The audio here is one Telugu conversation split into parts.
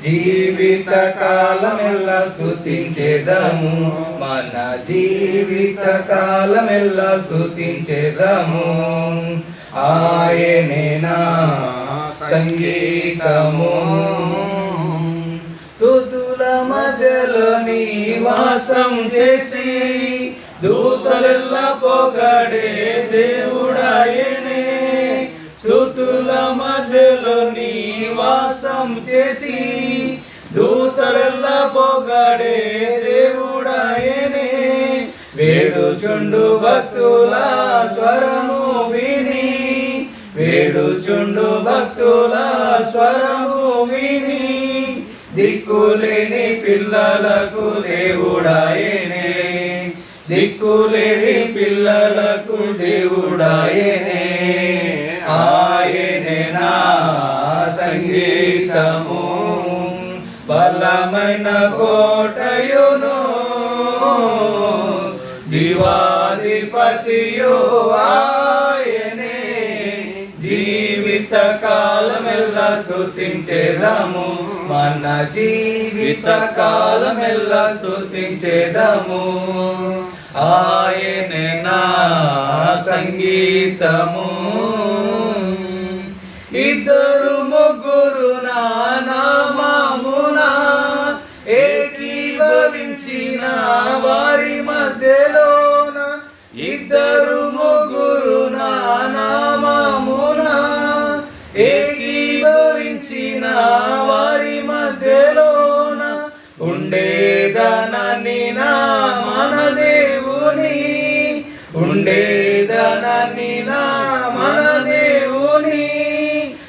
జీవిత కాలమెల్లా స్తుతించెదము, మన జీవిత కాలమెల్లా స్తుతించెదము. ఆయనే నా సంగీతము, స్తుతుల మధ్యలో నివాసం చేసి దూతలెల్లా పొగడే దేవుడాయనే. స్తుతుల మధ్యలో నివాసం చేసి దూతలెల్లా పొగడే దేవుడాయనే. వేడుచుండు భక్తుల స్వరము విని, వేడుచుండు భక్తుల స్వరము విని, దిక్కులేని పిల్లలకు దేవుడాయనే, దిక్కులేని పిల్లలకు దేవుడాయనే. ఆయనే నా సంగీతము, బలమైన కోటయును, జీవాధిపతియు ఆయనే. జీవిత కాలమెల్లా స్తుతించెదము, మన జీవిత కాలమెల్లా స్తుతించెదము. ఆయనే నా సంగీతము. ఇద్దరు ముగ్గురు నా నామమున ఏకీభవించిన వారి మధ్యలోన, ఇద్దరు ముగ్గురు నా నామమున ఏకీభవించిన వారి మధ్యలోన, ఉండేదనని నా మన దేవుని, ఉండేదనని నా మన దేవుని.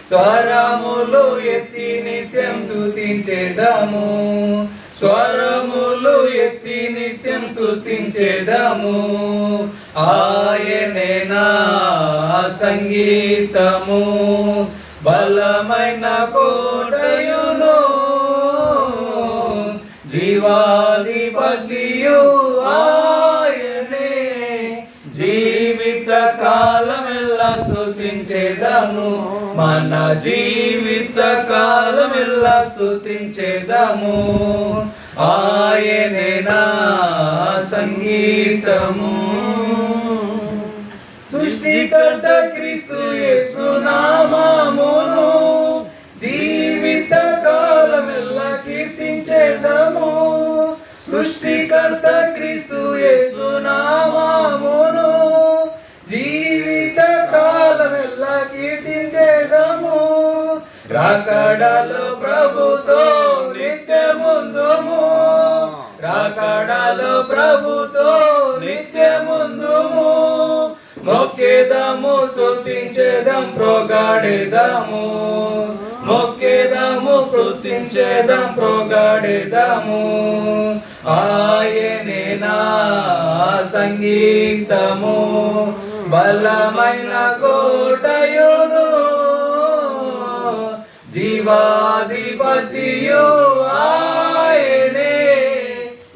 స్వరములు ఎత్తి నిత్యం స్తుతించెదము, స్వరములు ఎత్తి నిత్యం స్తుతించెదము. ఆయనే నా సంగీతము, బలమైన కోటయును, జీవాధిపతియు ఆయనే. జీవిత కాలమెల్లా స్తుతించెదము, మన జీవిత కాలమెల్లా స్తుతించెదము. ఆయనే నా సంగీతము. సృష్టికర్త క్రీస్తు యేసు నామమును జీవిత కాలమెల్లా కీర్తించెదము. సృష్టికర్త క్రీస్తు యేసు నామమును జీవిత కాలమెల్లా కీర్తించెదము. రాకడలో ప్రభుతో నిత్యముందుము, రాకడలో ప్రభుతో నిత్యముందుము. మొక్కేదము స్తుతించెదం ప్రోగాడెదము, మొక్కేదము స్తుతించెదం ప్రోగాడెదము. ఆయనే నా సంగీతము, బలమైన కోటయును, జీవాధిపతియు ఆయనే.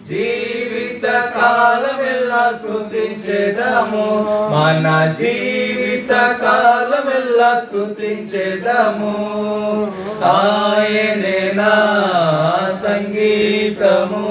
జీవిత కాలమెల్లా స్తుతించెదము, మన జీవిత కాలమెల్లా స్తుతించెదము. ఆయనే నా సంగీతము.